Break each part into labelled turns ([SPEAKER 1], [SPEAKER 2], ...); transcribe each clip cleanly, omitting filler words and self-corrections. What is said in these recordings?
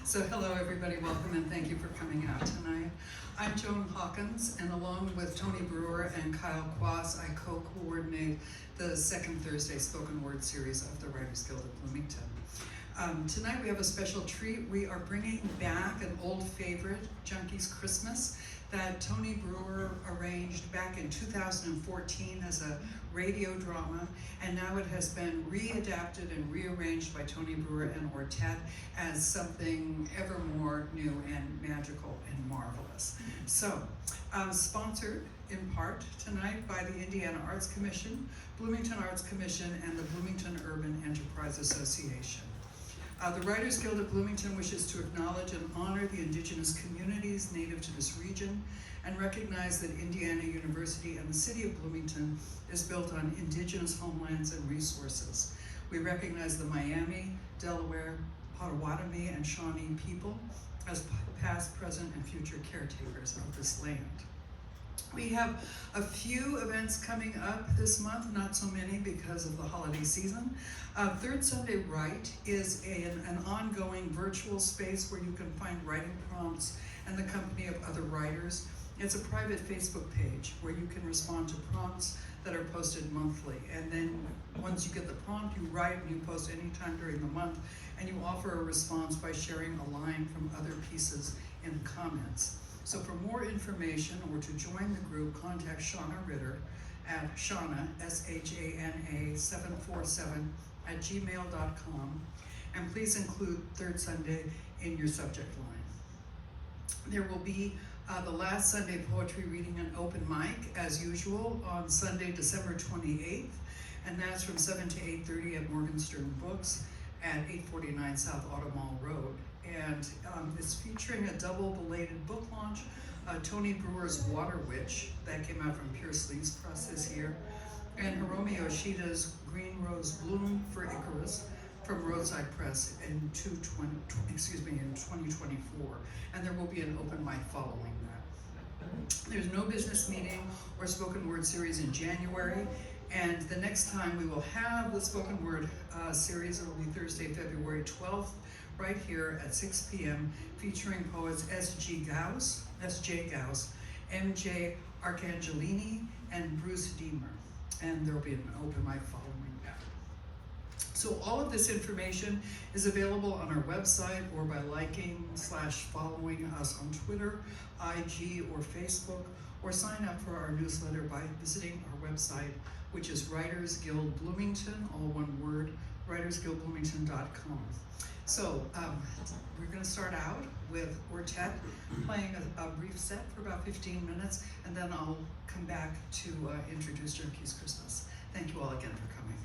[SPEAKER 1] So hello everybody, welcome and thank you for coming out tonight. I'm Joan Hawkins, and along with Tony Brewer and KYLE QUASS, I co-coordinate the second Thursday spoken word series of the Writers Guild of Bloomington. Tonight we have a special treat. We are bringing back an old favorite, Junky's Christmas, that Tony Brewer arranged back in 2014 as a radio drama, and now it has been readapted and rearranged by Tony Brewer and ORTET as something ever more new and magical and marvelous. So, sponsored in part tonight by the Indiana Arts Commission, Bloomington Arts Commission, and the Bloomington Urban Enterprise Association. The Writers Guild of Bloomington wishes to acknowledge and honor the indigenous communities native to this region and recognize that Indiana University and the city of Bloomington is built on indigenous homelands and resources. We recognize the Miami, Delaware, Potawatomi, and Shawnee people as past, present, and future caretakers of this land. We have a few events coming up this month, not so many because of the holiday season. Third Sunday Write is an ongoing virtual space where you can find writing prompts and the company of other writers. It's a private Facebook page where you can respond to prompts that are posted monthly. And then once you get the prompt, you write and you post anytime during the month, and you offer a response by sharing a line from other pieces in the comments. So for more information or to join the group, contact Shauna Ritter at Shauna, S-H-A-N-A 747 at gmail.com, and please include Third Sunday in your subject line. There will be the last Sunday poetry reading and open mic, as usual, on Sunday, December 28th, and that's from 7 to 8:30 at Morgenstern Books at 849 South Automall Road. And it's featuring a double belated book launch, Tony Brewer's Water Witch, that came out from Pierce Lee's Press this year, and Hiromi Yoshida's Green Rose Bloom for Icarus from Roadside Press in 2024. And there will be an open mic following that. There's no business meeting or spoken word series in January, and the next time we will have the spoken word series, it will be Thursday, February 12th, right here at 6 p.m., featuring poets S.J. Gauss, M.J. Arcangelini, and Bruce Deemer. And there will be an open mic following that. So all of this information is available on our website or by liking/following us on Twitter, IG, or Facebook, or sign up for our newsletter by visiting our website, which is Writers Guild Bloomington, all one word, writersguildbloomington.com. So we're going to start out with ORTET playing a brief set for about 15 minutes, and then I'll come back to introduce Junky's Christmas. Thank you all again for coming.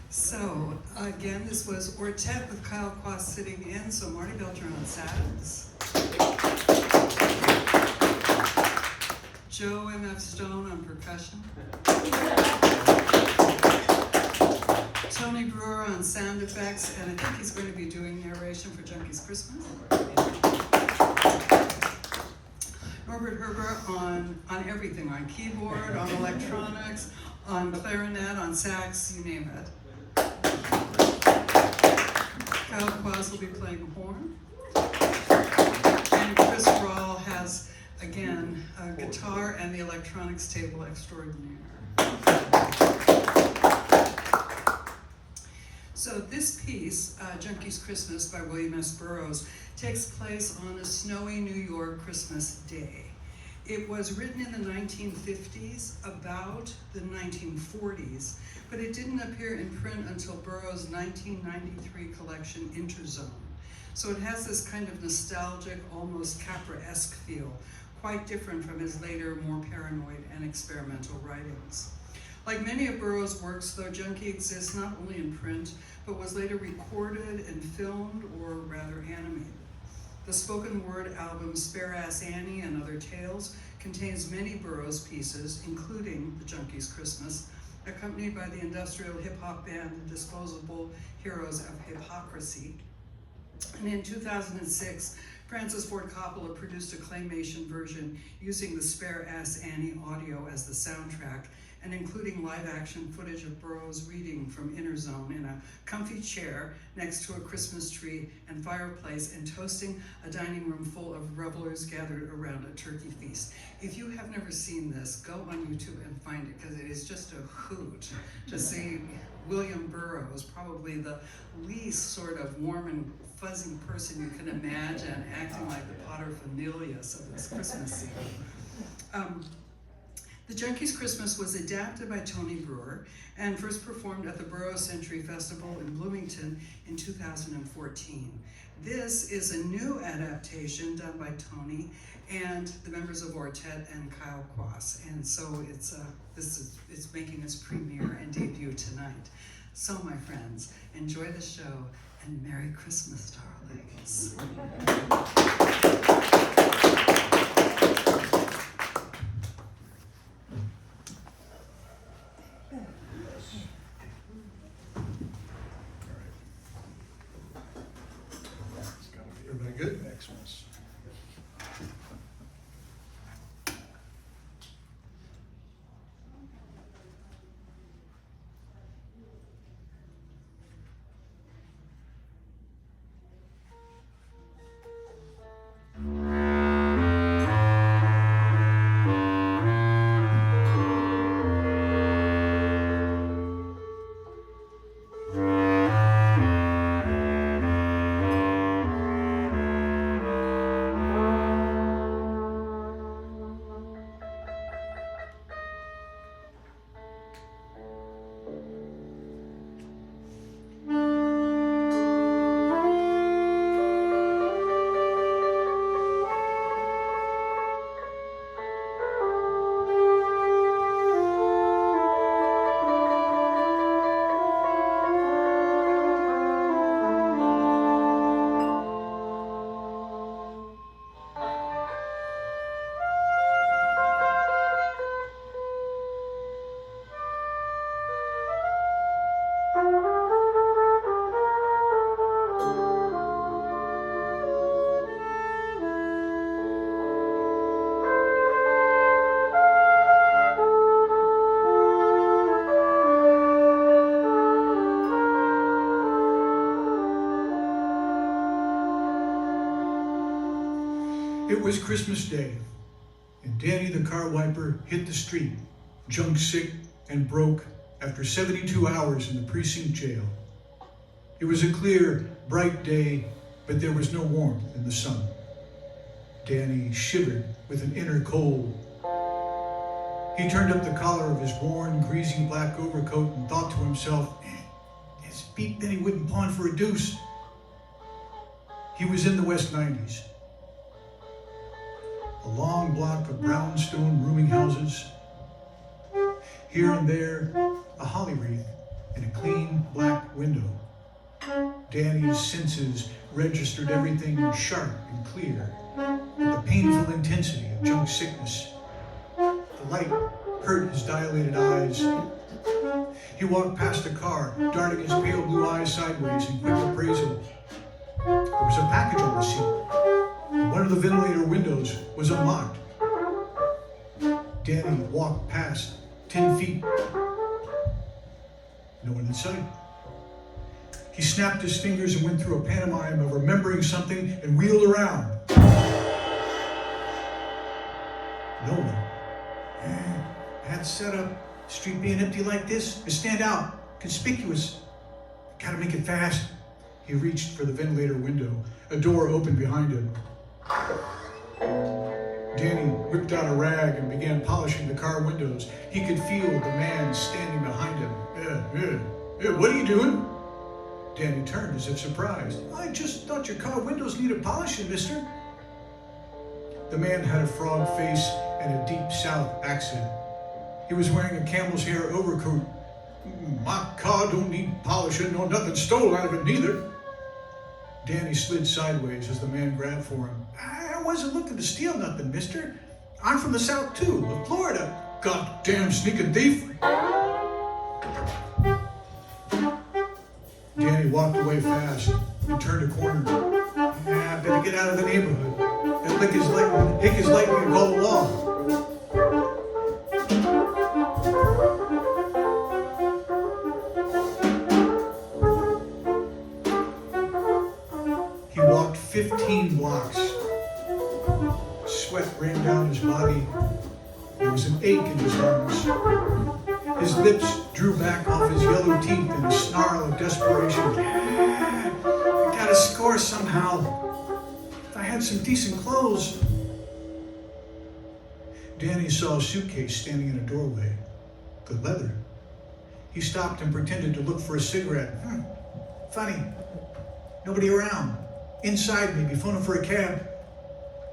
[SPEAKER 1] So, again, this was ORTET with KYLE QUASS sitting in, so Marty Belcher on sax. Joe M.F. Stone on percussion. Tony Brewer on sound effects, and I think he's going to be doing narration for Junky's Christmas. Norbert Herbert on everything, on keyboard, on electronics, on clarinet, on sax, you name it. KYLE QUASS will be playing horn. And Chris Rawl has, again, a guitar and the electronics table extraordinaire. So this piece, Junky's Christmas by William S. Burroughs, takes place on a snowy New York Christmas day. It was written in the 1950s, about the 1940s, but it didn't appear in print until Burroughs' 1993 collection, Interzone. So it has this kind of nostalgic, almost Capra-esque feel, quite different from his later, more paranoid and experimental writings. Like many of Burroughs' works, though, Junky exists not only in print, but was later recorded and filmed, or rather animated. The spoken word album Spare Ass Annie and Other Tales contains many Burroughs pieces, including The Junky's Christmas, accompanied by the industrial hip-hop band The Disposable Heroes of Hypocrisy. And in 2006, Francis Ford Coppola produced a claymation version using the Spare Ass Annie audio as the soundtrack, and including live-action footage of Burroughs reading from Inner Zone in a comfy chair next to a Christmas tree and fireplace and toasting a dining room full of revelers gathered around a turkey feast. If you have never seen this, go on YouTube and find it, because it is just a hoot to see William Burroughs, probably the least sort of warm and fuzzy person you can imagine, acting like the paterfamilias of this Christmas scene. The Junky's Christmas was adapted by Tony Brewer and first performed at the Burroughs Century Festival in Bloomington in 2014. This is a new adaptation done by Tony and the members of ORTET and KYLE QUASS, and so it's making its premiere and debut tonight. So, my friends, enjoy the show and Merry Christmas, darlings.
[SPEAKER 2] Everybody good? Excellent. It was Christmas Day, and Danny the car wiper hit the street, junk sick and broke after 72 hours in the precinct jail. It was a clear, bright day, but there was no warmth in the sun. Danny shivered with an inner cold. He turned up the collar of his worn, greasy black overcoat and thought to himself, it's beat Benny wouldn't pawn for a deuce. He was in the West 90s. A long block of brownstone rooming houses. Here and there, a holly wreath in a clean black window. Danny's senses registered everything sharp and clear, with the painful intensity of junk sickness. The light hurt his dilated eyes. He walked past a car, darting his pale blue eyes sideways in quick appraisal. There was a package on the seat. One of the ventilator windows was unlocked. Danny walked past 10 feet. No one in sight. He snapped his fingers and went through a pantomime of remembering something and wheeled around. No one. Bad setup. Street being empty like this, to stand out, conspicuous. Gotta make it fast. He reached for the ventilator window. A door opened behind him. Danny whipped out a rag and began polishing the car windows. He could feel the man standing behind him. What are you doing? Danny turned as if surprised. I just thought your car windows needed polishing, mister. The man had a frog face and a deep South accent. He was wearing a camel's hair overcoat. My car don't need polishing, nor nothing stole out of it neither. Danny slid sideways as the man grabbed for him. I wasn't looking to steal nothing, mister. I'm from the South too, of Florida. Goddamn sneaking thief. Danny walked away fast and turned a corner. I better get out of the neighborhood. That hick is lightning and go along. was an ache in his lungs. His lips drew back off his yellow teeth in a snarl of desperation. I gotta score somehow. If I had some decent clothes. Danny saw a suitcase standing in a doorway. Good leather. He stopped and pretended to look for a cigarette. Funny. Nobody around. Inside, maybe phoning for a cab.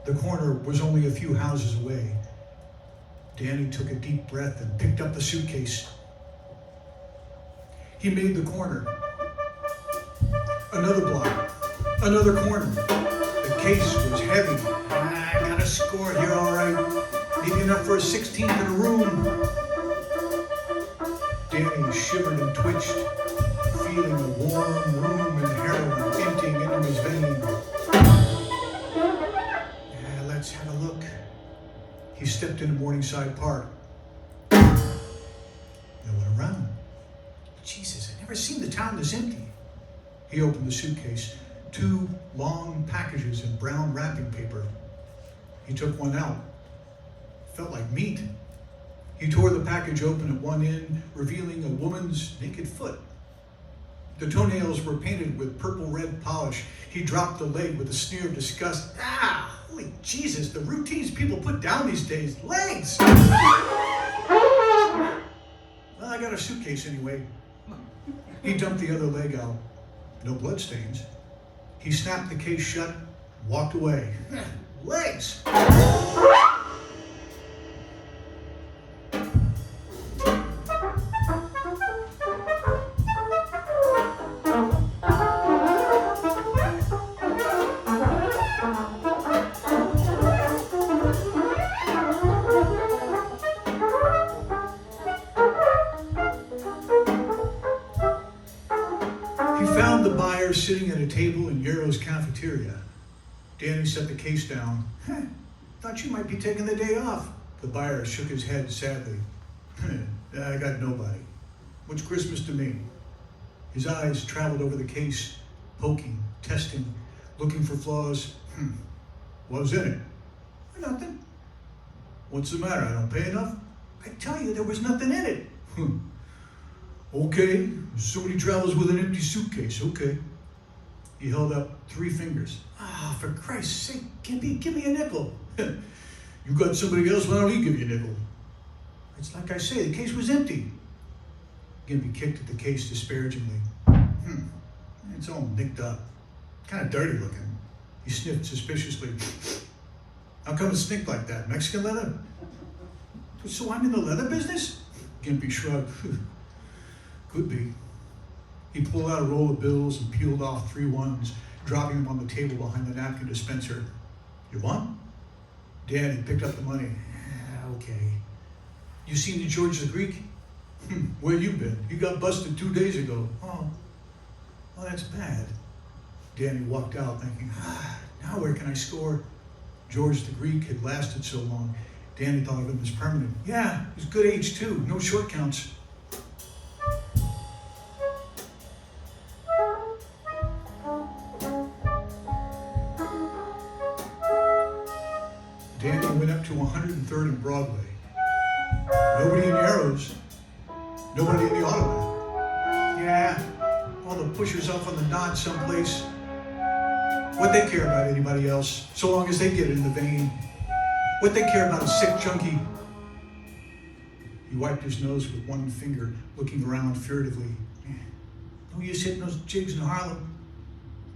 [SPEAKER 2] The corner was only a few houses away. Danny took a deep breath and picked up the suitcase. He made the corner. Another block. Another corner. The case was heavy. I gotta score here, all right. Maybe enough for a 16th in a room. Danny shivered and twitched, feeling a warm room and heroin emptying into his veins. Let's have a look. He stepped into Morningside Park. No one around. Jesus, I've never seen the town this empty. He opened the suitcase. 2 long packages in brown wrapping paper. He took one out. Felt like meat. He tore the package open at one end, revealing a woman's naked foot. The toenails were painted with purple-red polish. He dropped the leg with a sneer of disgust. Holy Jesus, the routines people put down these days. Legs! Well, I got a suitcase anyway. He dumped the other leg out. No bloodstains. He snapped the case shut and walked away. Legs! Sitting at a table in Yarrow's cafeteria. Danny set the case down. Thought you might be taking the day off. The buyer shook his head sadly. I got nobody. What's Christmas to me? His eyes traveled over the case, poking, testing, looking for flaws. What was in it? Nothing. What's the matter? I don't pay enough? I tell you, there was nothing in it. Okay, somebody travels with an empty suitcase. Okay. He held up 3 fingers. For Christ's sake, give me a nickel. You got somebody else, why don't he give you a nickel? It's like I say, the case was empty. Gimpy kicked at the case disparagingly. It's all nicked up. Kind of dirty looking. He sniffed suspiciously. How come it stink like that? Mexican leather? So I'm in the leather business? Gimpy shrugged. Could be. He pulled out a roll of bills and peeled off 3 ones, dropping them on the table behind the napkin dispenser. You want? Danny picked up the money. Okay. You seen the George the Greek? Where you been? He got busted 2 days ago. Oh, that's bad. Danny walked out thinking, now where can I score? George the Greek had lasted so long. Danny thought of him as permanent. Yeah, he's good age too. No short counts. Danny went up to 103rd and Broadway. Nobody in Yarrow's. Nobody in the automat. Yeah, all the pushers off on the nod someplace. What they care about anybody else, so long as they get it in the vein. What they care about a sick junkie. He wiped his nose with one finger, looking around furtively. No use hitting those jigs in Harlem.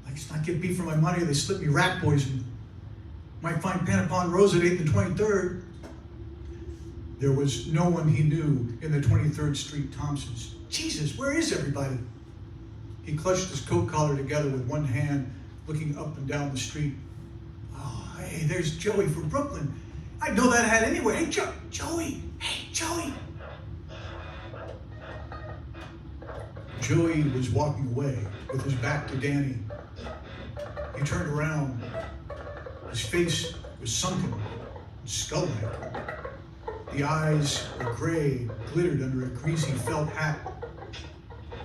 [SPEAKER 2] I just not get beat for my money or they slip me rat poison. Might find Panapon Rose at 8th and 23rd. There was no one he knew in the 23rd Street Thompsons. Jesus, where is everybody? He clutched his coat collar together with one hand, looking up and down the street. Oh, hey, there's Joey from Brooklyn. I'd know that hat anyway. Hey, Joey! Hey, Joey! Joey was walking away with his back to Danny. He turned around. His face was sunken, skull-like. The eyes were gray, glittered under a greasy felt hat.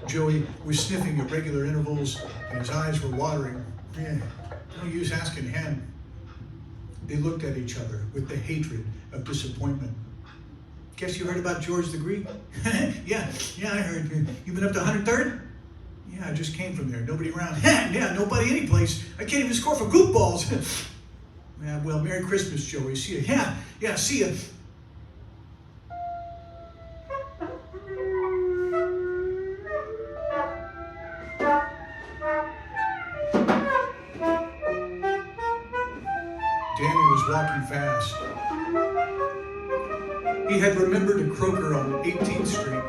[SPEAKER 2] Joey was sniffing at regular intervals, and his eyes were watering. No use asking him. They looked at each other with the hatred of disappointment. Guess you heard about George the Greek? Yeah, I heard. You been up to 103rd? Yeah, I just came from there. Nobody around. Yeah, nobody anyplace. I can't even score for goofballs. Yeah, well, Merry Christmas, Joey. See ya. Yeah, see ya. Danny was walking fast. He had remembered a croaker on 18th Street.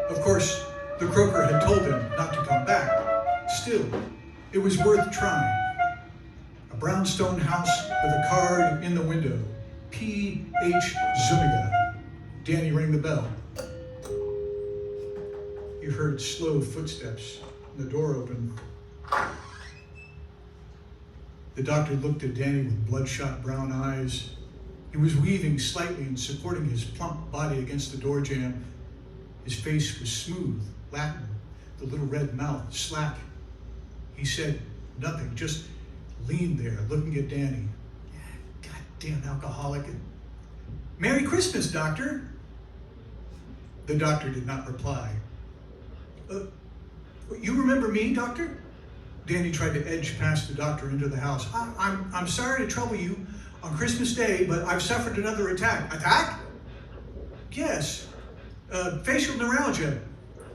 [SPEAKER 2] Of course, the croaker had told him not to come back. Still, it was worth trying. A brownstone house with a card in the window. P.H. Zuniga. Danny rang the bell. He heard slow footsteps, and the door opened. The doctor looked at Danny with bloodshot brown eyes. He was weaving slightly and supporting his plump body against the door jamb. His face was smooth, Latin, the little red mouth slack. He said nothing, just leaned there looking at Danny. Goddamn alcoholic. Merry Christmas, doctor. The doctor did not reply. You remember me, doctor? Danny tried to edge past the doctor into the house. I'm sorry to trouble you on Christmas Day, but I've suffered another attack. Attack? Yes. Facial neuralgia.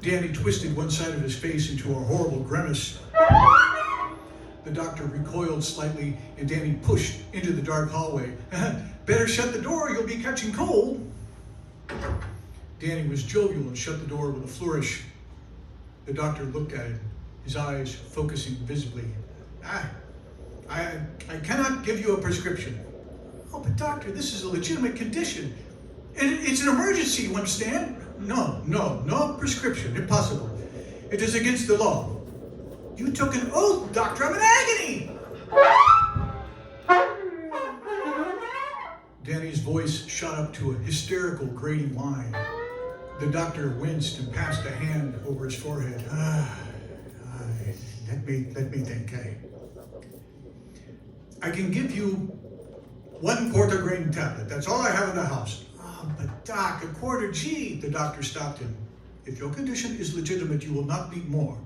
[SPEAKER 2] Danny twisted one side of his face into a horrible grimace. The doctor recoiled slightly, and Danny pushed into the dark hallway. Better shut the door, you'll be catching cold. Danny was jovial and shut the door with a flourish. The doctor looked at him, his eyes focusing visibly. I cannot give you a prescription. Oh, but doctor, this is a legitimate condition. It's an emergency, you understand? No prescription, impossible. It is against the law. You took an oath, doctor, I'm in agony! Danny's voice shot up to a hysterical, grating whine. The doctor winced and passed a hand over his forehead. Let me think. I can give you 1 quarter grain tablet. That's all I have in the house. Oh, but doc, a quarter G. The doctor stopped him. If your condition is legitimate, you will not need more.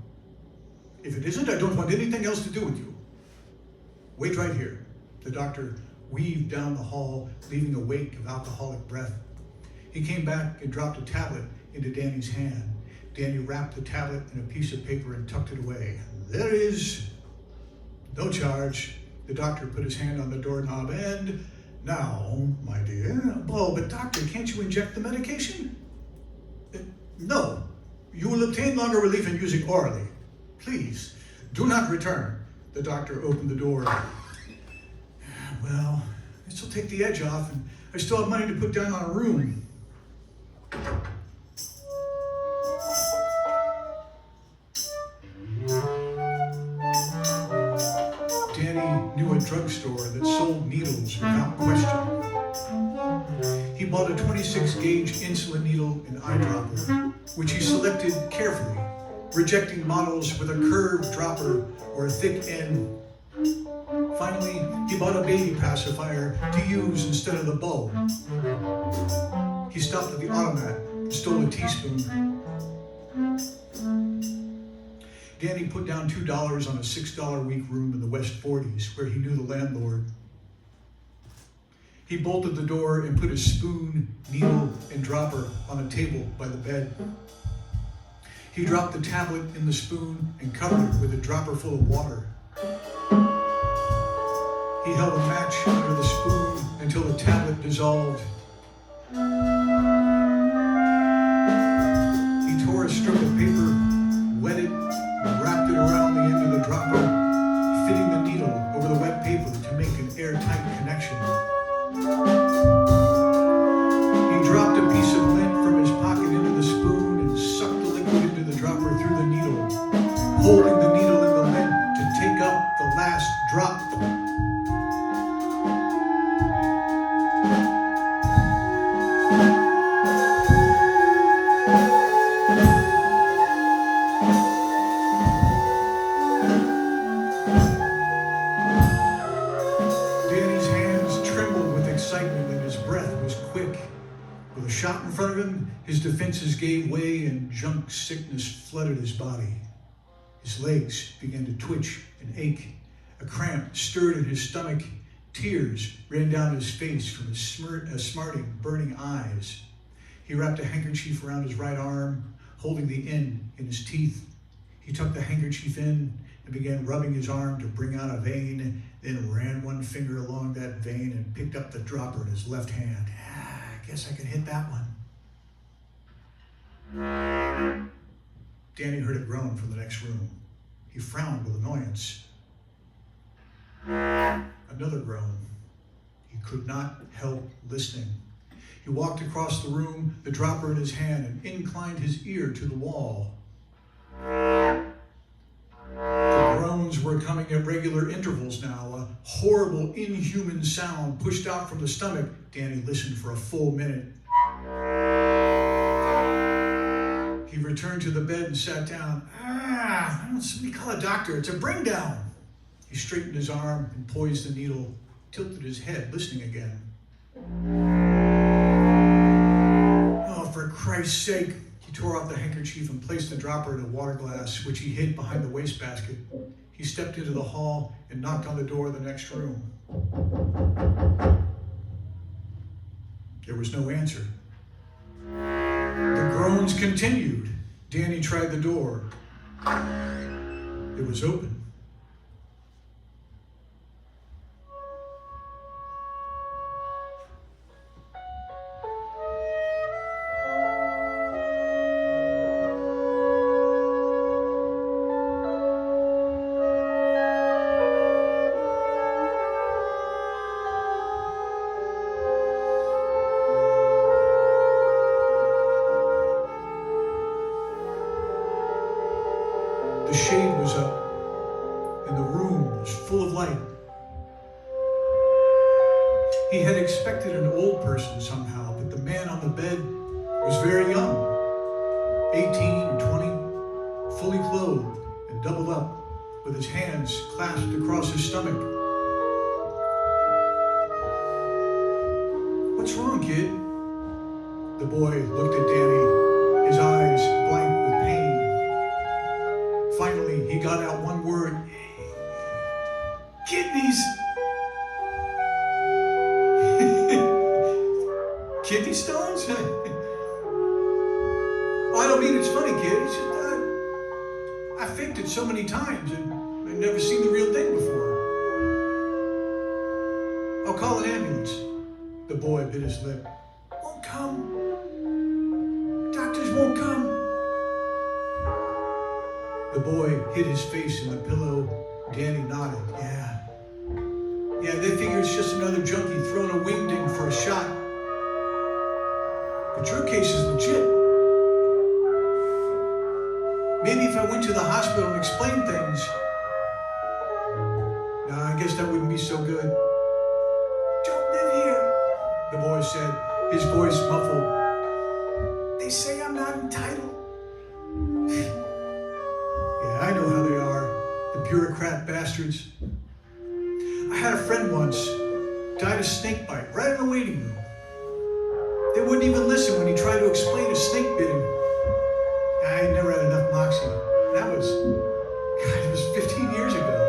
[SPEAKER 2] If it isn't, I don't want anything else to do with you. Wait right here. The doctor weaved down the hall, leaving a wake of alcoholic breath. He came back and dropped a tablet into Danny's hand. Danny wrapped the tablet in a piece of paper and tucked it away. There is no charge. The doctor put his hand on the doorknob and, now, my dear. Oh, but doctor, can't you inject the medication? No. You will obtain longer relief in using orally. Please, do not return. The doctor opened the door. Well, this will take the edge off, and I still have money to put down on a room. Danny knew a drugstore that sold needles without question. He bought a 26-gauge insulin needle and eyedropper, which he selected carefully, rejecting models with a curved dropper or a thick end. Finally, he bought a baby pacifier to use instead of the bulb. He stopped at the automat and stole a teaspoon. Danny put down $2 on a $6 a week room in the West 40s, where he knew the landlord. He bolted the door and put his spoon, needle, and dropper on a table by the bed. He dropped the tablet in the spoon and covered it with a dropper full of water. He held a match under the spoon until the tablet dissolved. He tore a strip of paper, wet it, and wrapped it around the end of the dropper, fitting the needle over the wet paper to make an airtight connection. He dropped a piece of lint from his pocket into the spoon and sucked the liquid into the dropper through the needle, holding the needle in the lint to take up the last drop. shot in front of him, his defenses gave way and junk sickness flooded his body. His legs began to twitch and ache. A cramp stirred in his stomach. Tears ran down his face from his smarting, burning eyes. He wrapped a handkerchief around his right arm, holding the end in his teeth. He tucked the handkerchief in and began rubbing his arm to bring out a vein, then ran one finger along that vein and picked up the dropper in his left hand. I guess I can hit that one. Danny heard a groan from the next room. He frowned with annoyance. Another groan. He could not help listening. He walked across the room, the dropper in his hand, and inclined his ear to the wall. The groans were coming at regular intervals now, a horrible, inhuman sound pushed out from the stomach. Danny listened for a full minute. He returned to the bed and sat down. Somebody call a doctor. It's a bring down. He straightened his arm and poised the needle, tilted his head, listening again. Oh, for Christ's sake. He tore off the handkerchief and placed the dropper in a water glass, which he hid behind the wastebasket. He stepped into the hall and knocked on the door of the next room. There was no answer. The groans continued. Danny tried the door. It was open. The shade was up, and the room was full of light. He had expected an old person somehow, but the man on the bed was very young, 18 or 20, fully clothed and doubled up, with his hands clasped across his stomach. "What's wrong, kid?" The boy looked at Danny, his eyes blank with pain. Finally, he got out one word. "Kidneys." "Kidney stones?" "Oh, I don't mean it's funny, kid. It's just, I faked it so many times and I've never seen the real thing before. I'll call an ambulance." The boy bit his lip. "Won't come. Doctors won't come." The boy hid his face in the pillow. Danny nodded. Yeah, they figure it's just another junkie throwing a wingding for a shot. But your case is legit. Maybe if I went to the hospital and explained things. No, I guess that wouldn't be so good. "Don't live here," the boy said, his voice muffled. "They say I'm not entitled." I know how they are, the bureaucrat bastards. I had a friend once, died of snake bite right in the waiting room. They wouldn't even listen when he tried to explain a snake bit him. I never had enough moxie. That was, it was 15 years ago,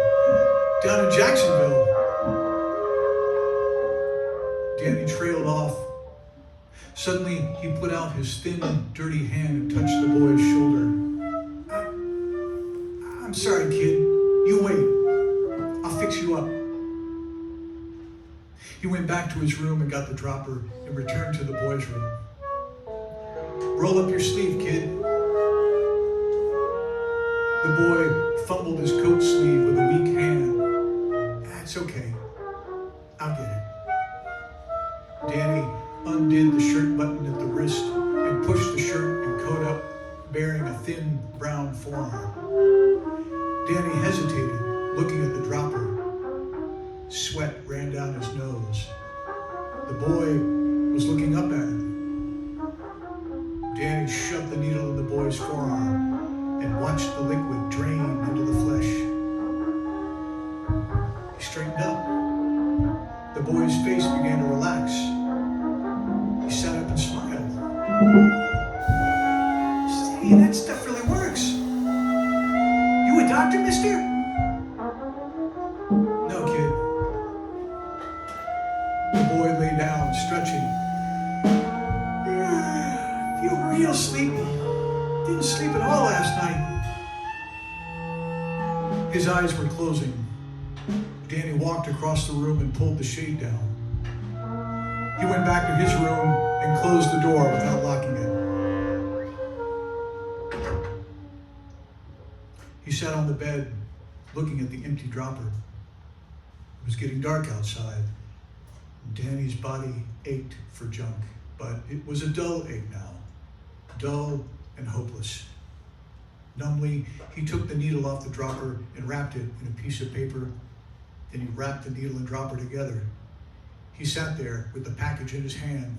[SPEAKER 2] down in Jacksonville. Danny trailed off. Suddenly, he put out his thin, dirty hand and touched the boy's shoulder. "I'm sorry, kid. You wait. I'll fix you up." He went back to his room and got the dropper and returned to the boys' room. "Roll up your sleeve, kid." The boy fumbled his coat sleeve with a weak hand. "That's okay. I'll get it." Danny undid the shirt button at the wrist and pushed the shirt and coat up, bearing a thin brown forearm. Danny hesitated, looking at the dropper. Sweat ran down his nose. The boy was looking up at him. Danny shoved the needle in the boy's forearm and watched the liquid drain into the flesh. He straightened up. The boy's face began to relax. He sat up and smiled. Hey, that stuff really works. You a doctor, mister? No, kid. The boy lay down, stretching. Feel real sleepy. Didn't sleep at all last night. His eyes were closing. Danny walked across the room and pulled the shade down. He went back to his room and closed the door without locking it. He sat on the bed, looking at the empty dropper. It was getting dark outside. Danny's body ached for Junk, but it was a dull ache now. Dull and hopeless. Numbly, he took the needle off the dropper and wrapped it in a piece of paper. Then he wrapped the needle and dropper together. He sat there with the package in his hand.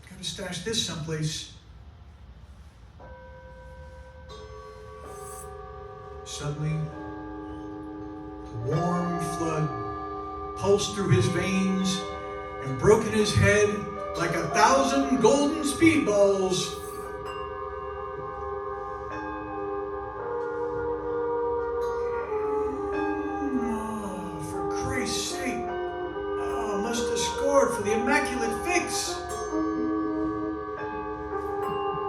[SPEAKER 2] Gotta stash this someplace. Suddenly, the warm flood pulsed through his veins and broke in his head like 1,000 golden speedballs. Oh, for Christ's sake. Oh, must have scored for the immaculate fix.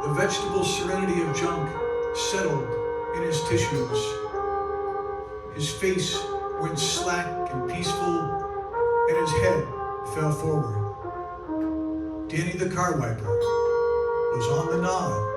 [SPEAKER 2] The vegetable serenity of Junk settled in his tissues. His face went slack and peaceful, and his head fell forward. Danny the car wiper was on the nod.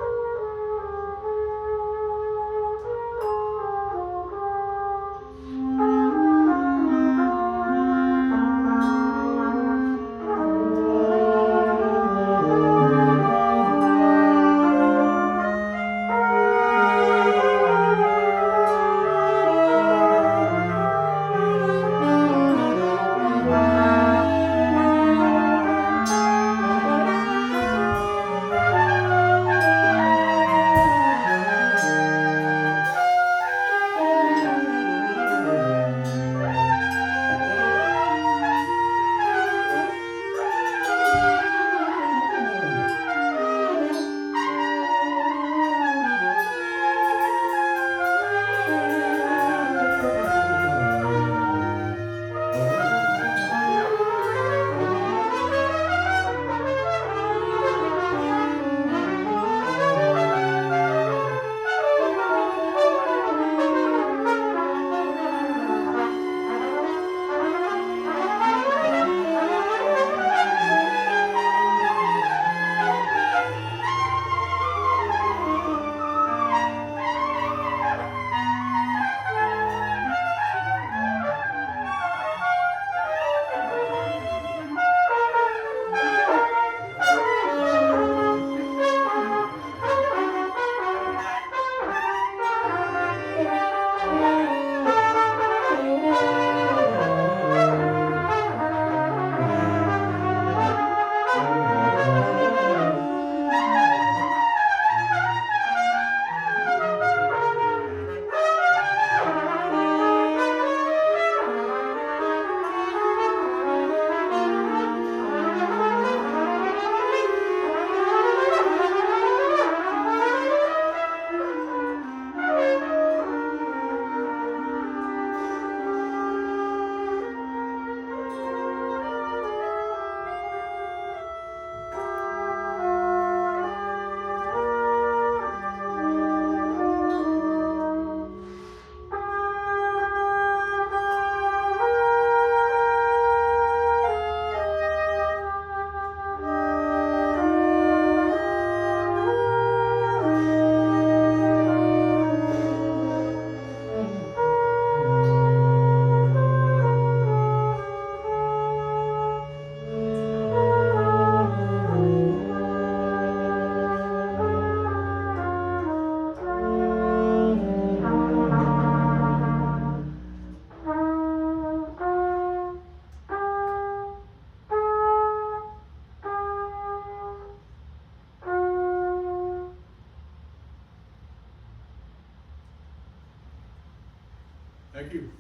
[SPEAKER 2] Thank you.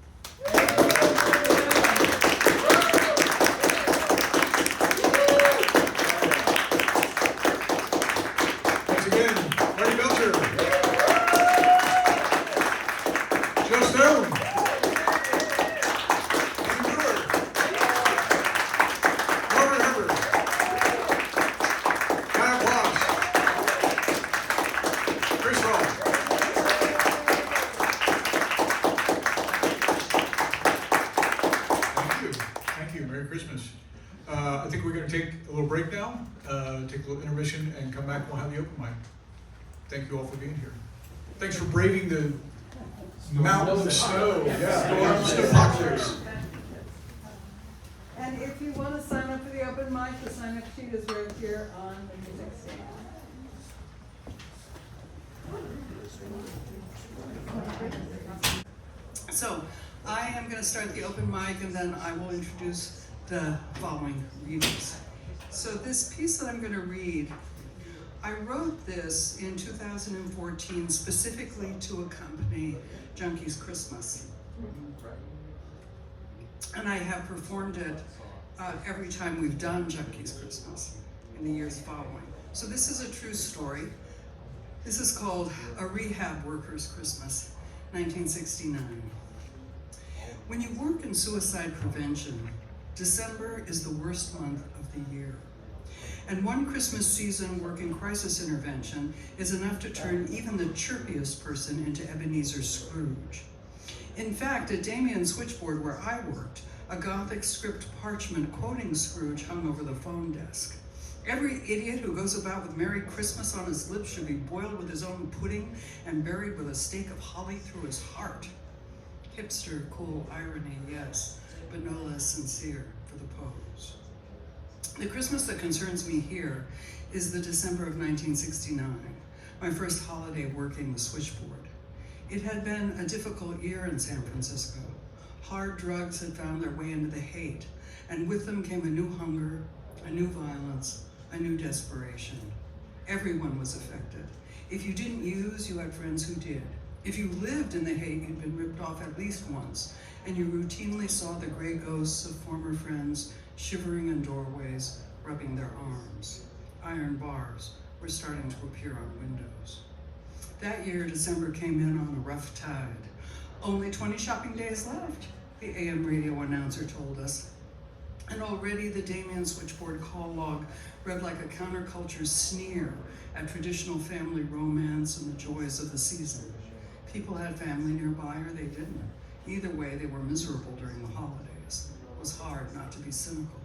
[SPEAKER 2] a little break now, take a little intermission, and come back and we'll have the open mic. Thank you all for being here. Thanks for braving the mountains of snow. Yeah, snowpocalypse.
[SPEAKER 3] And if you want to sign up for the open mic, the sign-up sheet is right here on the music stand.
[SPEAKER 1] So, I am going to start the open mic and then I will introduce the following readers. So this piece that I'm going to read, I wrote this in 2014 specifically to accompany Junky's Christmas. And I have performed it every time we've done Junky's Christmas in the years following. So this is a true story. This is called A Rehab Worker's Christmas, 1969. When you work in suicide prevention, December is the worst month of the year. And one Christmas season working crisis intervention is enough to turn even the chirpiest person into Ebenezer Scrooge. In fact, at Damien's switchboard where I worked, a Gothic script parchment quoting Scrooge hung over the phone desk. Every idiot who goes about with Merry Christmas on his lips should be boiled with his own pudding and buried with a stake of holly through his heart. Hipster, cool irony, yes, but no less sincere for the pose. The Christmas that concerns me here is the December of 1969, my first holiday working the switchboard. It had been a difficult year in San Francisco. Hard drugs had found their way into the hate, and with them came a new hunger, a new violence, a new desperation. Everyone was affected. If you didn't use, you had friends who did. If you lived in the hate, you'd been ripped off at least once, and you routinely saw the gray ghosts of former friends shivering in doorways, rubbing their arms. Iron bars were starting to appear on windows. That year, December came in on a rough tide. Only 20 shopping days left, the AM radio announcer told us. And already the Damien switchboard call log read like a counterculture sneer at traditional family romance and the joys of the season. People had family nearby or they didn't. Either way, they were miserable during the holidays. It was hard not to be cynical.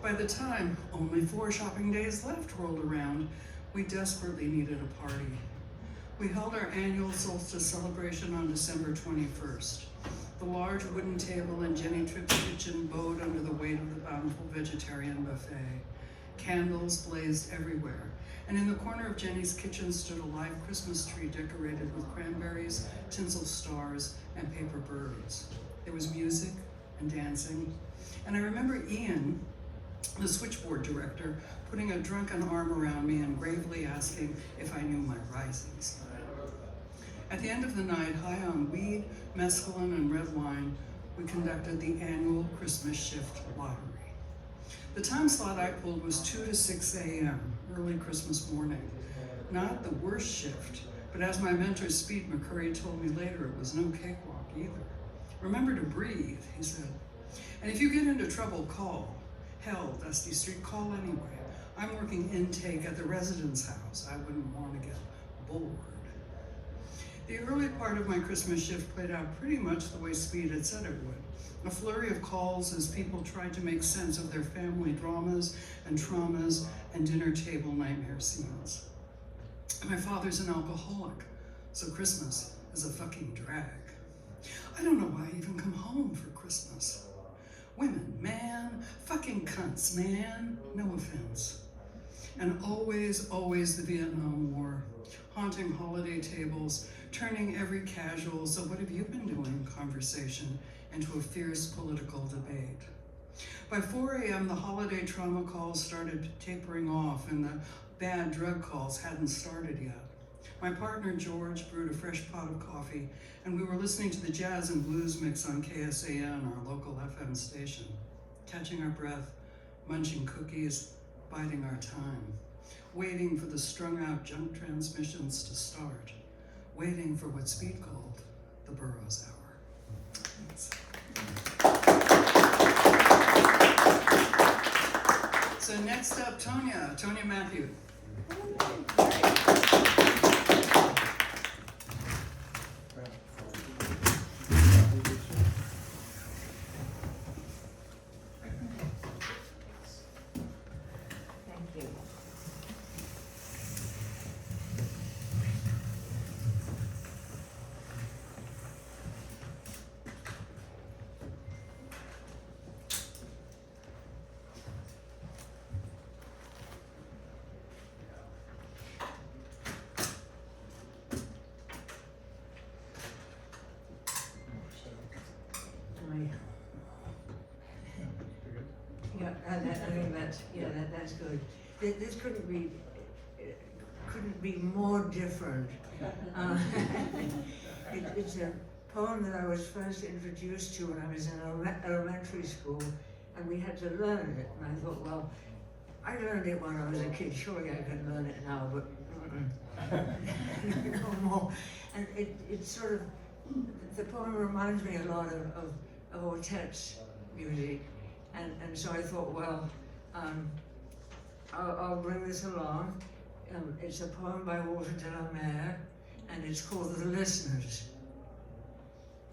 [SPEAKER 1] By the time only 4 shopping days left rolled around, we desperately needed a party. We held our annual solstice celebration on December 21st. The large wooden table in Jenny Tripp's kitchen bowed under the weight of the bountiful vegetarian buffet. Candles blazed everywhere, and in the corner of Jenny's kitchen stood a live Christmas tree decorated with cranberries, tinsel stars, and paper birds. There was music and dancing, and I remember Ian, the switchboard director, putting a drunken arm around me and gravely asking if I knew my risings. At the end of the night, high on weed, mescaline, and red wine, we conducted the annual Christmas shift lottery. The time slot I pulled was 2 to 6 a.m., early Christmas morning. Not the worst shift, but as my mentor Speed McCurry told me later, it was no cakewalk either. Remember to breathe, he said. And if you get into trouble, call. Hell, Dusty Street, call anyway. I'm working intake at the residence house. I wouldn't want to get bored. The early part of my Christmas shift played out pretty much the way Speed had said it would. A flurry of calls as people tried to make sense of their family dramas and traumas and dinner table nightmare scenes. My father's an alcoholic, so Christmas is a fucking drag. I don't know why I even come home for Christmas. Women, man, fucking cunts, man, no offense. And always, always the Vietnam War, haunting holiday tables, turning every casual, so what have you been doing conversation into a fierce political debate. By 4 a.m., the holiday trauma calls started tapering off and the bad drug calls hadn't started yet. My partner George brewed a fresh pot of coffee and we were listening to the jazz and blues mix on KSAN, our local FM station, catching our breath, munching cookies, biding our time, waiting for the strung out junk transmissions to start, waiting for what Speed called the Burroughs hour. Thanks. So next up, Tonya Matthew.
[SPEAKER 4] I think that's good. This couldn't be more different. It's a poem that I was first introduced to when I was in elementary school, and we had to learn it. And I thought, well, I learned it when I was a kid. Surely I can learn it now, but no more. And it's sort of, the poem reminds me a lot of ORTET's music, and so I thought, well, I'll bring this along. It's a poem by Walter de la Mare, and it's called The Listeners.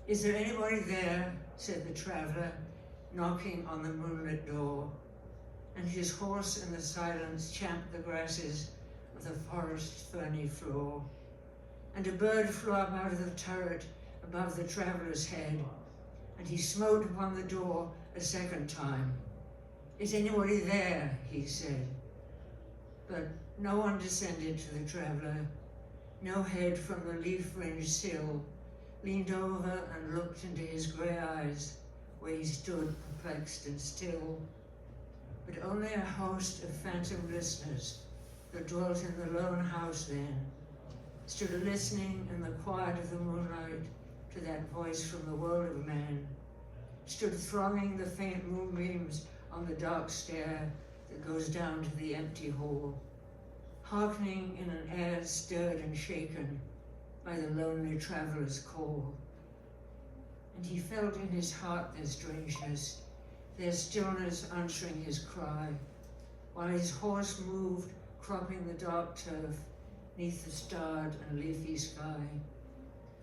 [SPEAKER 4] Is there anybody there, said the traveler, knocking on the moonlit door, and his horse in the silence champed the grasses of the forest's ferny floor, and a bird flew up out of the turret above the traveler's head, and he smote upon the door a second time. Is anybody there, he said. But no one descended to the traveler. No head from the leaf-fringed sill leaned over and looked into his grey eyes, where he stood perplexed and still. But only a host of phantom listeners that dwelt in the lone house then stood listening in the quiet of the moonlight to that voice from the world of man, stood thronging the faint moonbeams on the dark stair that goes down to the empty hall, hearkening in an air stirred and shaken by the lonely traveler's call. And he felt in his heart their strangeness, their stillness answering his cry, while his horse moved, cropping the dark turf neath the starred and leafy sky.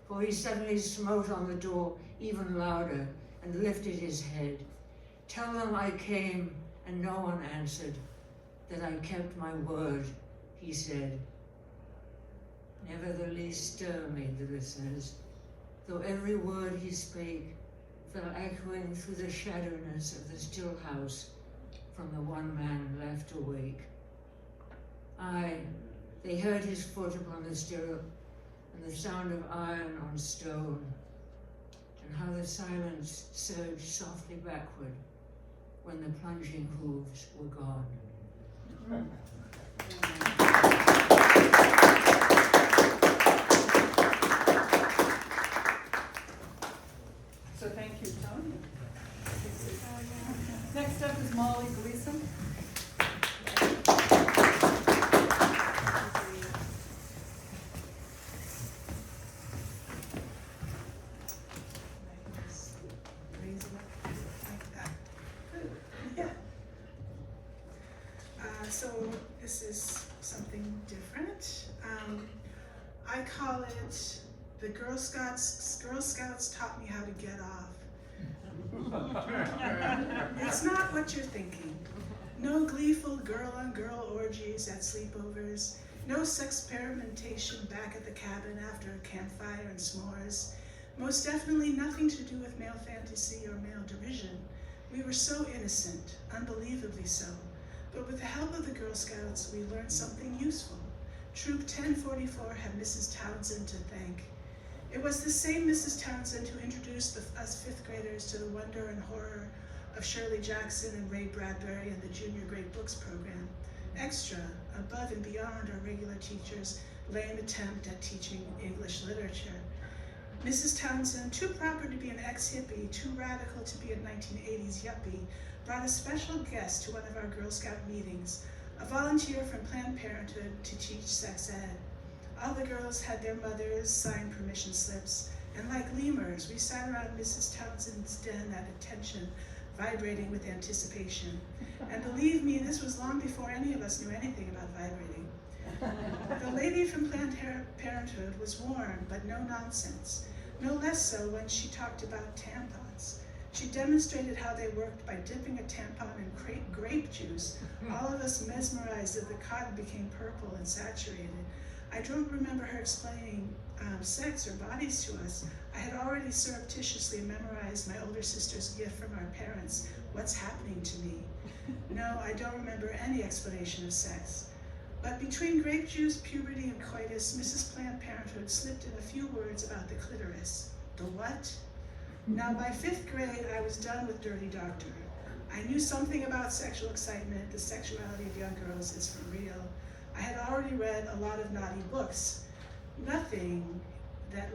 [SPEAKER 4] For he suddenly smote on the door even louder and lifted his head. Tell them I came and no one answered, that I kept my word, he said. Never the least stir made the listeners, though every word he spake fell echoing through the shadowness of the still house from the one man left awake. Aye, they heard his foot upon the stirrup and the sound of iron on stone, and how the silence surged softly backward when the plunging hooves were gone.
[SPEAKER 3] So thank you, Tony. Next up is Molly Gleason.
[SPEAKER 5] So this is something different. I call it the Girl Scouts taught me how to get off. It's not what you're thinking. No gleeful girl-on-girl orgies at sleepovers. No sexperimentation back at the cabin after a campfire and s'mores. Most definitely nothing to do with male fantasy or male derision. We were so innocent, unbelievably so. But with the help of the Girl Scouts, we learned something useful. Troop 1044 had Mrs. Townsend to thank. It was the same Mrs. Townsend who introduced us fifth graders to the wonder and horror of Shirley Jackson and Ray Bradbury and the Junior Great Books program. Extra, above and beyond our regular teachers' lame attempt at teaching English literature. Mrs. Townsend, too proper to be an ex-hippie, too radical to be a 1980s yuppie, brought a special guest to one of our Girl Scout meetings, a volunteer from Planned Parenthood to teach sex ed. All the girls had their mothers sign permission slips, and like lemurs, we sat around Mrs. Townsend's den at attention, vibrating with anticipation. And believe me, this was long before any of us knew anything about vibrating. The lady from Planned Parenthood was warm, but no nonsense. No less so when she talked about tampons. She demonstrated how they worked by dipping a tampon in grape juice. All of us mesmerized as the cotton became purple and saturated. I don't remember her explaining sex or bodies to us. I had already surreptitiously memorized my older sister's gift from our parents, What's Happening to Me? No, I don't remember any explanation of sex. But between grape juice, puberty, and coitus, Mrs. Planned Parenthood slipped in a few words about the clitoris. The what? Now, by fifth grade, I was done with Dirty Doctor. I knew something about sexual excitement. The sexuality of young girls is for real. I had already read a lot of naughty books. Nothing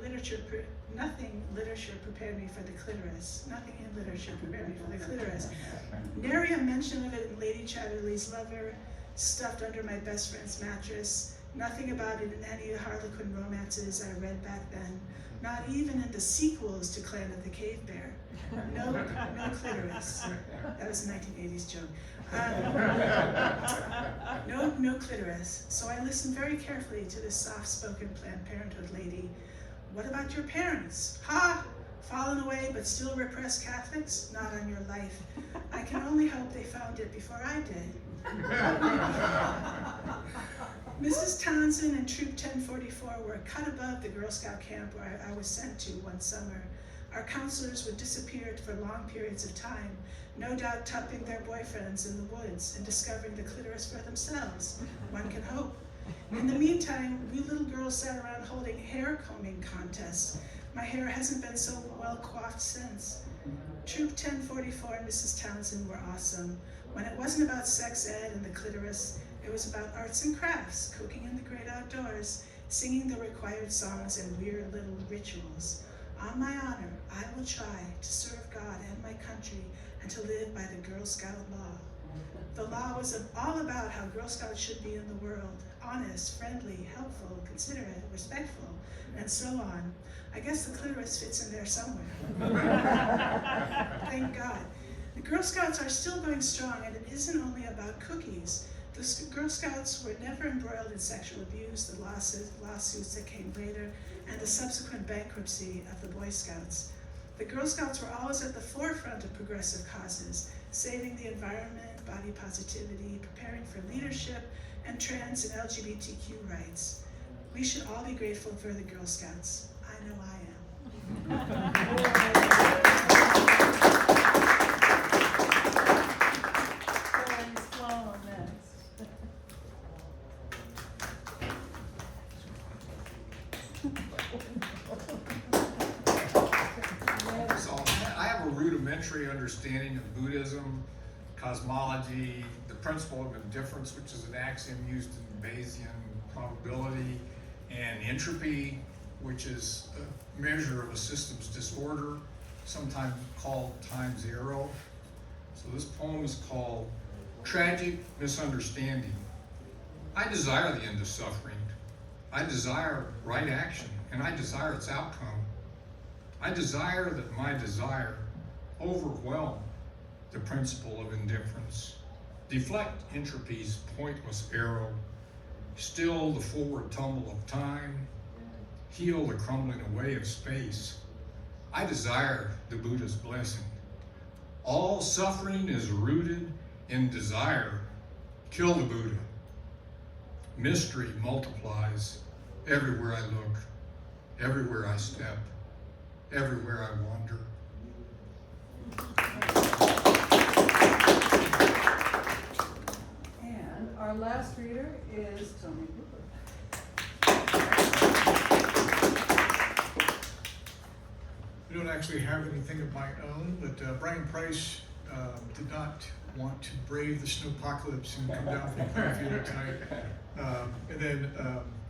[SPEAKER 5] literature prepared me for the clitoris. Nothing in literature prepared me for the clitoris. Nary a mention of it in Lady Chatterley's Lover, stuffed under my best friend's mattress. Nothing about it in any Harlequin romances I read back then. Not even in the sequels to Clan of the Cave Bear. No clitoris. That was a 1980s joke. No clitoris. So I listened very carefully to this soft-spoken Planned Parenthood lady. What about your parents? Ha! Fallen away but still repressed Catholics? Not on your life. I can only hope they found it before I did. Mrs. Townsend and Troop 1044 were a cut above the Girl Scout camp where I was sent to one summer. Our counselors would disappear for long periods of time, no doubt tupping their boyfriends in the woods and discovering the clitoris for themselves. One can hope. In the meantime, we little girls sat around holding hair combing contests. My hair hasn't been so well coiffed since. Troop 1044 and Mrs. Townsend were awesome. When it wasn't about sex ed and the clitoris, it was about arts and crafts, cooking in the great outdoors, singing the required songs and weird little rituals. On my honor, I will try to serve God and my country and to live by the Girl Scout law. The law was all about how Girl Scouts should be in the world, honest, friendly, helpful, considerate, respectful, and so on. I guess the clitoris fits in there somewhere. Thank God. The Girl Scouts are still going strong, and it isn't only about cookies. The Girl Scouts were never embroiled in sexual abuse, the lawsuits that came later, and the subsequent bankruptcy of the Boy Scouts. The Girl Scouts were always at the forefront of progressive causes, saving the environment, body positivity, preparing for leadership, and trans and LGBTQ rights. We should all be grateful for the Girl Scouts. I know I am.
[SPEAKER 3] Going slow next.
[SPEAKER 6] So I have a rudimentary understanding of Buddhism, cosmology, the principle of indifference, which is an axiom used in Bayesian probability, and entropy, which is a measure of a system's disorder, sometimes called time zero. So this poem is called Tragic Misunderstanding. I desire the end of suffering. I desire right action, and I desire its outcome. I desire that my desire overwhelm the principle of indifference, deflect entropy's pointless arrow, still the forward tumble of time, heal the crumbling away of space. I desire the Buddha's blessing. All suffering is rooted in desire. Kill the Buddha. Mystery multiplies everywhere I look, everywhere I step, everywhere I wander.
[SPEAKER 3] And our last reader is Tony Cooper.
[SPEAKER 2] I don't actually have anything of my own, but Brian Price did not want to brave the snowpocalypse and come down from Clearfield tonight. And then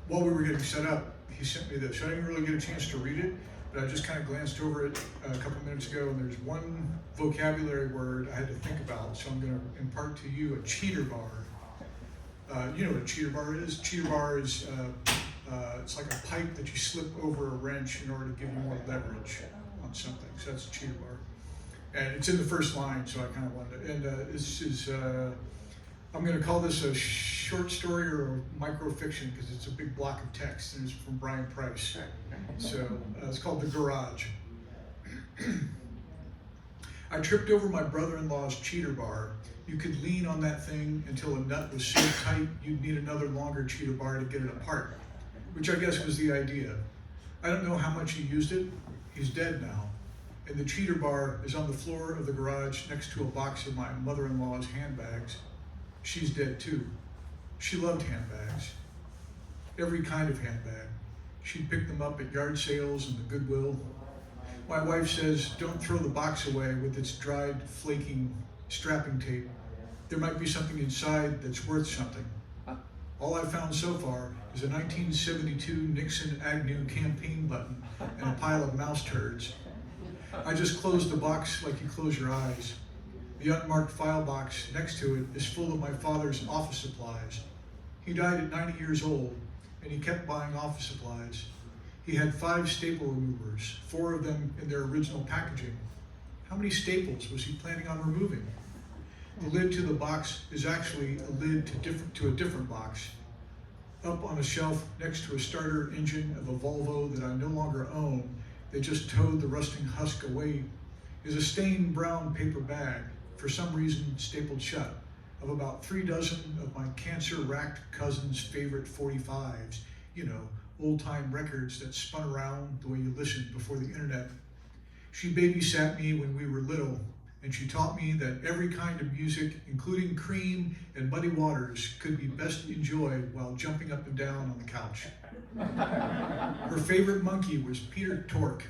[SPEAKER 2] while we were getting set up, he sent me this. I didn't really get a chance to read it, but I just kind of glanced over it a couple minutes ago, and there's one vocabulary word I had to think about, so I'm going to impart to you a cheater bar. You know what a cheater bar is? Cheater bar is it's like a pipe that you slip over a wrench in order to give you more leverage on something. So that's a cheater bar. And it's in the first line, so I kind of wanted to, and this is, I'm going to call this a short story or a microfiction because it's a big block of text, and it's from Brian Price. So it's called The Garage. I tripped over my brother-in-law's cheater bar. You could lean on that thing until a nut was so tight you'd need another longer cheater bar to get it apart, which I guess was the idea. I don't know how much he used it. He's dead now. And the cheater bar is on the floor of the garage next to a box of my mother-in-law's handbags. She's dead too. She loved handbags. Every kind of handbag. She'd pick them up at yard sales and the Goodwill. My wife says, don't throw the box away with its dried, flaking strapping tape. There might be something inside that's worth something. All I've found so far is a 1972 Nixon-Agnew campaign button and a pile of mouse turds. I just closed the box like you close your eyes. The unmarked file box next to it is full of my father's office supplies. He died at 90 years old, and he kept buying office supplies. He had 5 staple removers, 4 of them in their original packaging. How many staples was he planning on removing? The lid to the box is actually a lid to a different box. Up on a shelf next to a starter engine of a Volvo that I no longer own, they just towed the rusting husk away, is a stained brown paper bag, for some reason stapled shut, of about 3 dozen of my cancer-racked cousin's favorite 45s, you know, old-time records that spun around the way you listened before the internet. She babysat me when we were little, and she taught me that every kind of music, including Cream and Muddy Waters, could be best enjoyed while jumping up and down on the couch. Her favorite monkey was Peter Tork.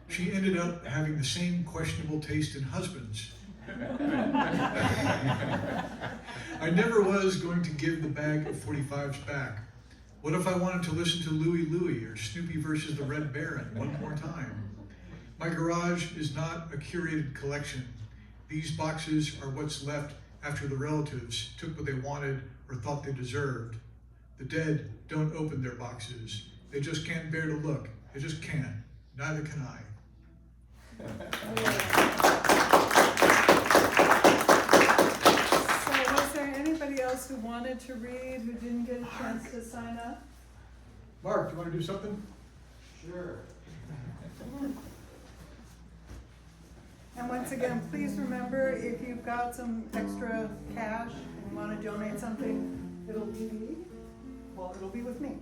[SPEAKER 2] She ended up having the same questionable taste in husbands. I never was going to give the bag of 45s back. What if I wanted to listen to Louie Louie or Snoopy versus the Red Baron one more time? My garage is not a curated collection. These boxes are what's left after the relatives took what they wanted or thought they deserved. The dead don't open their boxes. They just can't bear to look. They just can't. Neither can I.
[SPEAKER 3] So was there anybody else who wanted to read who didn't get a chance to sign up?
[SPEAKER 2] Mark, do you want to do something?
[SPEAKER 7] Sure.
[SPEAKER 3] And once again, please remember, if you've got some extra cash and want to donate something, it'll be with me.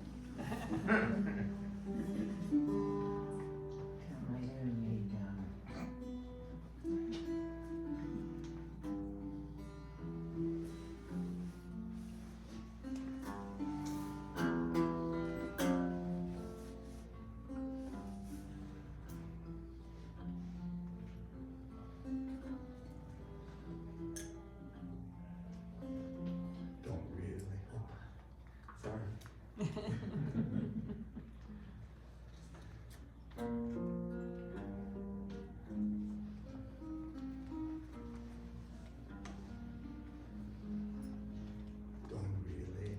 [SPEAKER 7] Don't really. Oh, sorry. Don't really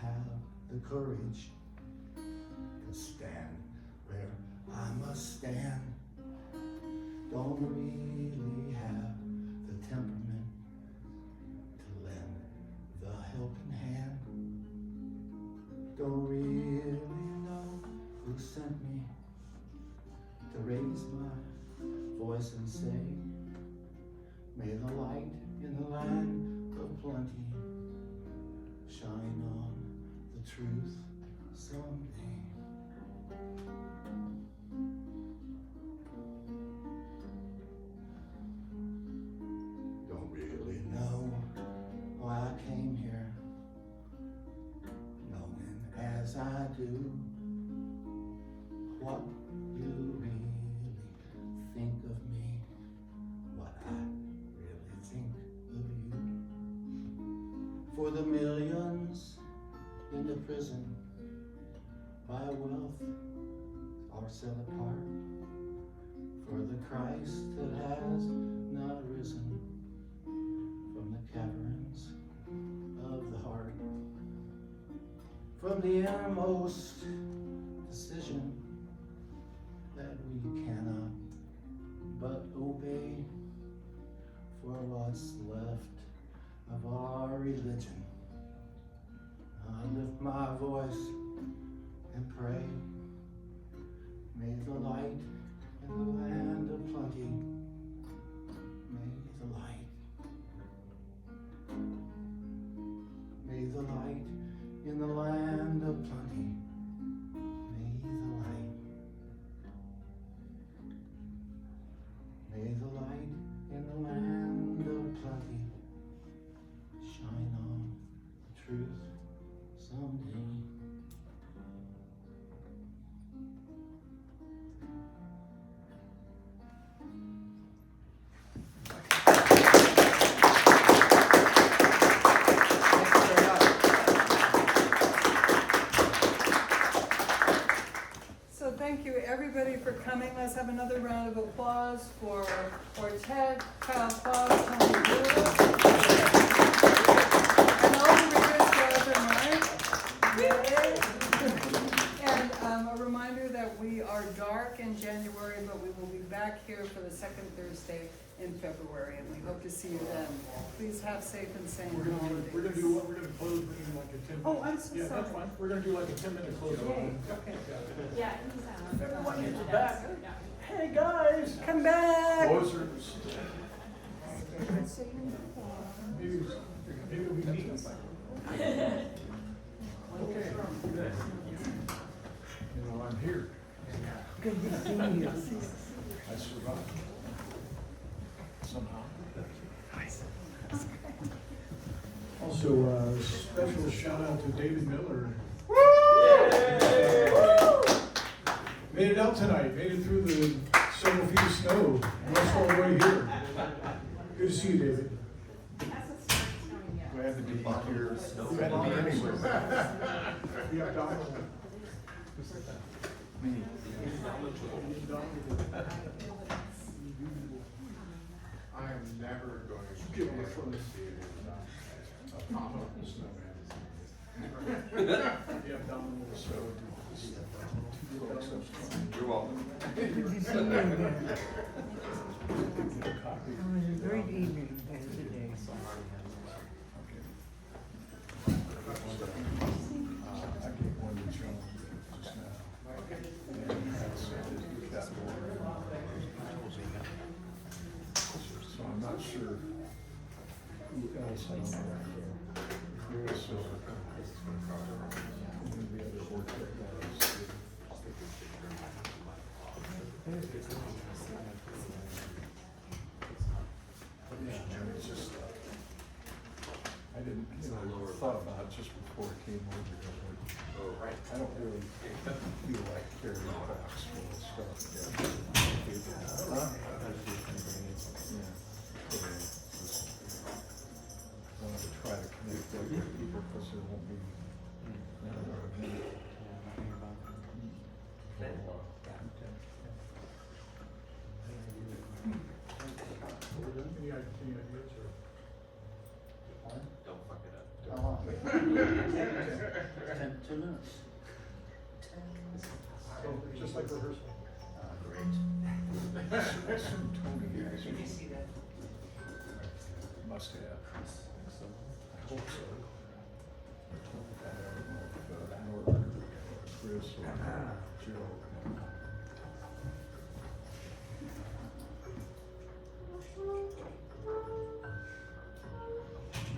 [SPEAKER 7] have the courage to stand where I must stand. Don't really have the temperament to lend the helping hand. Don't really know who sent me to raise my voice and say, may the light in the land of plenty shine on the truth someday. Don't really know why I came here, knowing as I do what you really think of me, what I really think of you. For the millions in the prison by wealth are set apart, for the Christ that has not risen from the caverns of the heart, from the innermost decision that we cannot but obey, for what's left of our religion. I lift my voice and pray, may the light in the land of plenty, may the light, may the light in the land of plenty, may the light, may the light in the land of plenty shine on the truth someday.
[SPEAKER 3] for coming. Let's have another round of applause for ORTET, KYLE QUASS, Tony Burroughs, and all the readers for other March. And a reminder that we are dark in January, but we will be back here for the second Thursday in February, and we hope to see you then. Please have safe and sane holidays.
[SPEAKER 2] We're gonna do what, we're gonna close in like a 10 minute.
[SPEAKER 3] Oh, I'm so
[SPEAKER 2] Yeah, that's
[SPEAKER 3] sorry.
[SPEAKER 2] fine. We're gonna do like a 10-minute close.
[SPEAKER 3] Yay, okay.
[SPEAKER 8] Yeah,
[SPEAKER 2] Everyone is back. Hey, guys.
[SPEAKER 3] Come back.
[SPEAKER 2] Closer. Maybe we'll be meeting. Okay. You know, I'm here.
[SPEAKER 3] Good to see you.
[SPEAKER 2] I survived. Somehow. Also, special shout out to David Miller. Made it out tonight, made it through the several feet of snow, rushed all the way here. Good to see you, David. Glad to be here. Glad to be anywhere. Yeah, Donald. Me. I am never going to give a from this theater without a pop up snowman. Yeah, Donald will show.
[SPEAKER 6] You're welcome.
[SPEAKER 3] Good to see you again. It was a great evening today.
[SPEAKER 2] I gave one to John just now. So I'm not sure who else I don't know. Chris or any of the other ORTET guys. Yeah, it's just, I didn't, thought about it just before it came over. I don't really feel like carrying a box full of stuff. Huh? I want to try to connect with people because there won't be. Any ideas or?
[SPEAKER 9] Don't fuck it up.
[SPEAKER 7] How long? 10 minutes.
[SPEAKER 2] So, just like rehearsal.
[SPEAKER 7] Great.
[SPEAKER 2] Tony has.
[SPEAKER 8] Did you see that?
[SPEAKER 2] Must have. I hope so. I don't know if Norbert, Chris, or Joe.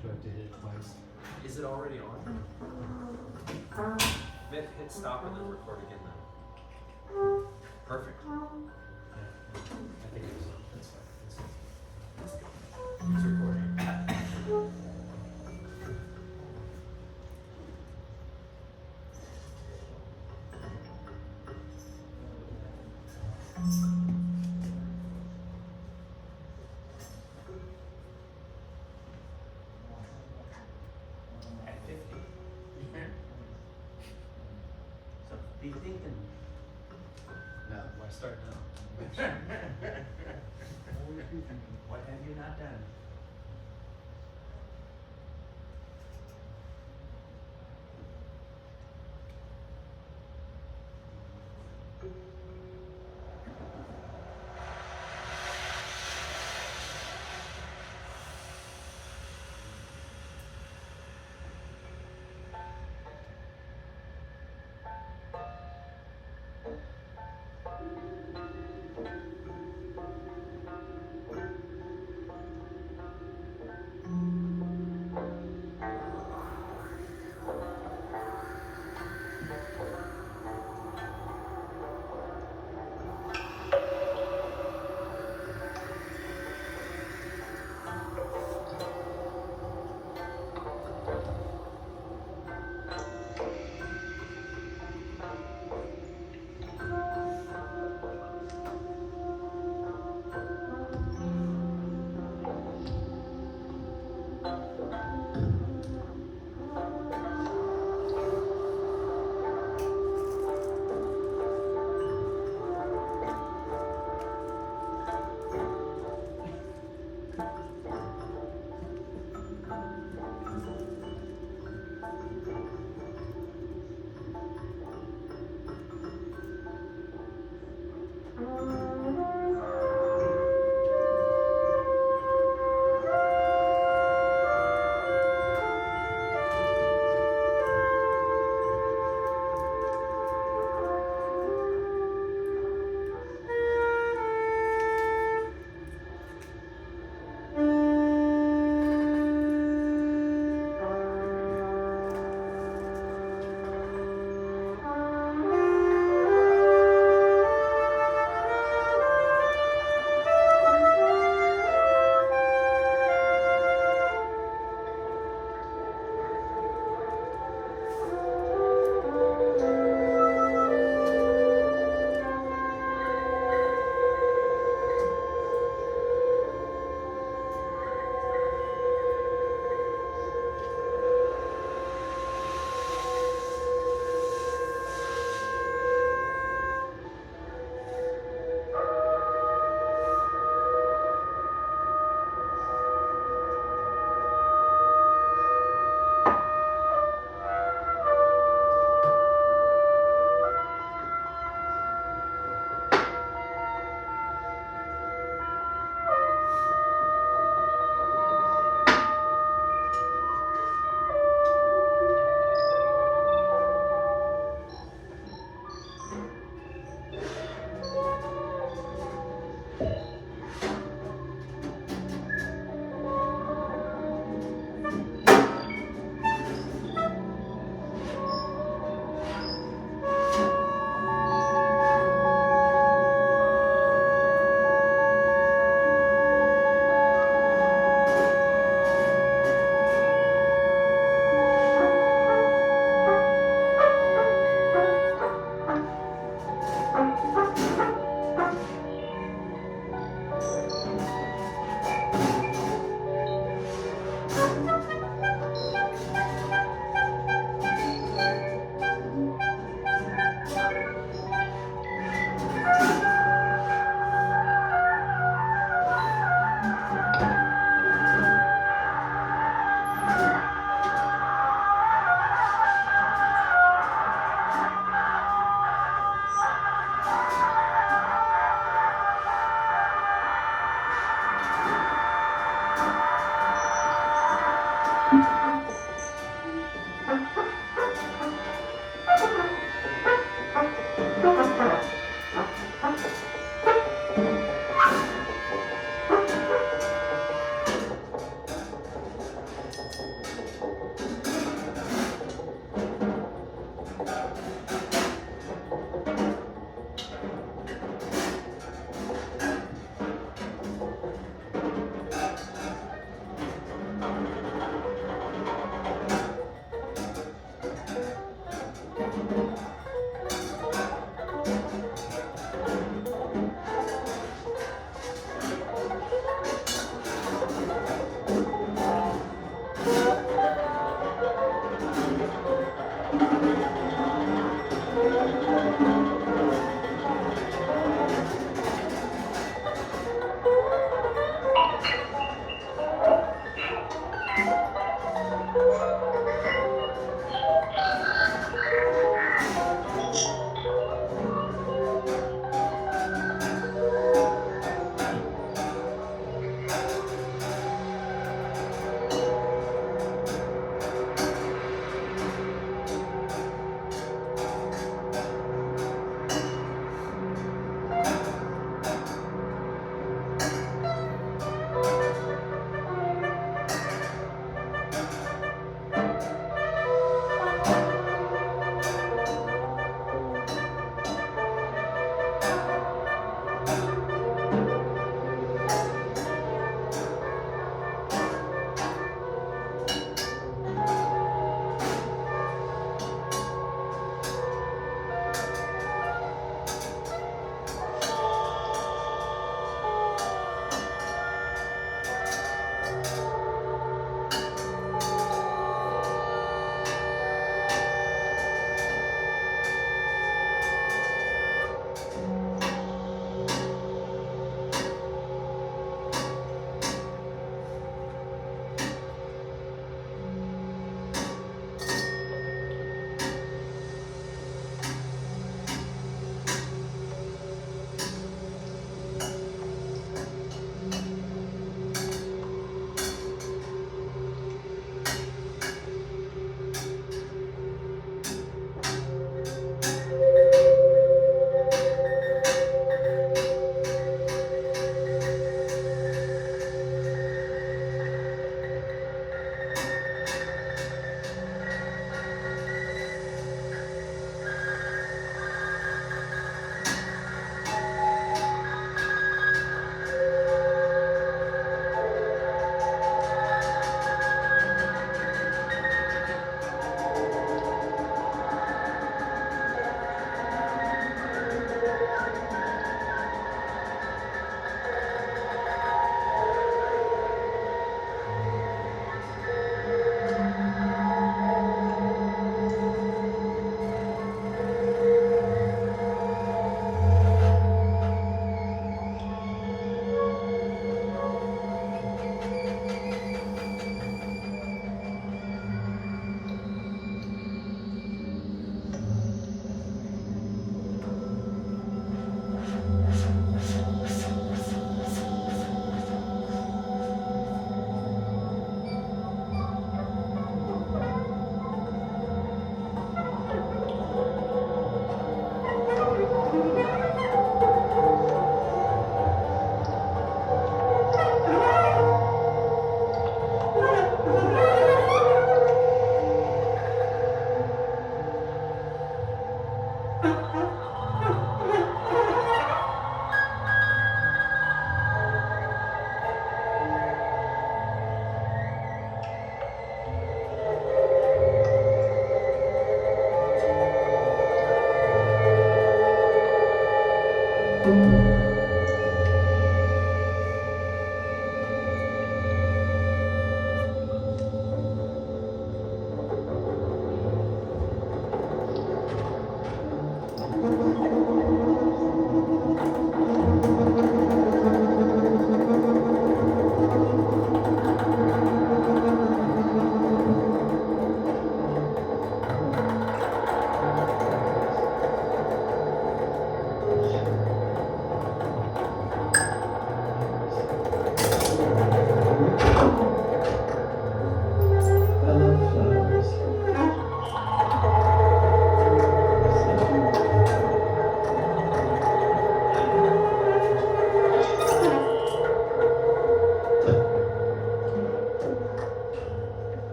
[SPEAKER 9] Do I have to hit it twice? Is it already on? Hit stop and then record again then. Perfect. Yeah. I think it was on. That's fine. That's good. It's recording. At 50. So be thinking. No, why start now? What have you not done?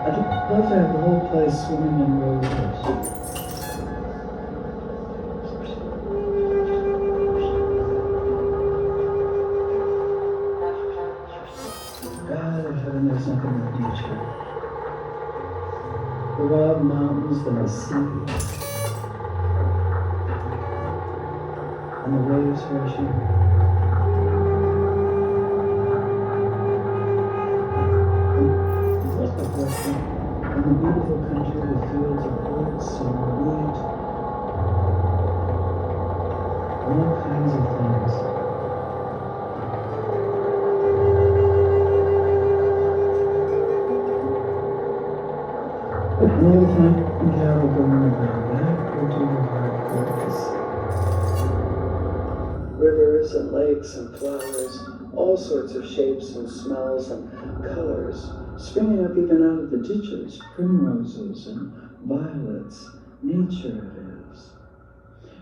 [SPEAKER 8] I'd love to have the whole place swimming in roses. God, if heaven there's something with nature. The wild mountains, the sea. and the waves rushing. And just like Russia, and the beautiful country with fields of oats and wheat, all kinds of things. But no time and cattle going about that or to your heart purpose. Rivers and lakes and flowers, all sorts of shapes and smells and colors, springing up even out of the ditches, primroses and violets. Nature it is.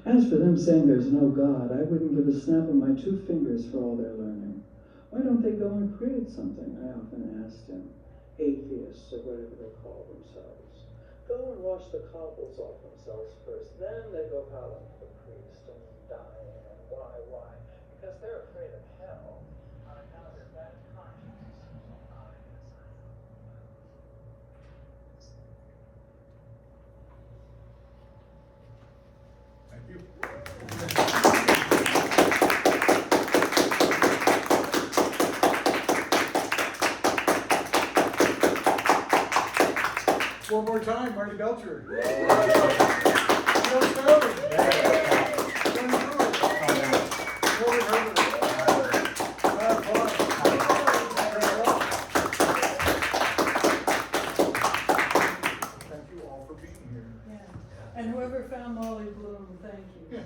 [SPEAKER 8] As for them saying there's no God, I wouldn't give a snap of my 2 fingers for all their learning. Why don't they go and create something? I often asked him. Atheists, or whatever they call themselves. Go and wash the cobbles off themselves first, then they go howling for the priest and dying, and why? Because they're afraid of hell on account of their bad consciences.
[SPEAKER 6] Thank you.
[SPEAKER 2] One more time, Marty Belcher. Thank you all for being here.
[SPEAKER 3] Yeah. And whoever found Molly Bloom, thank you.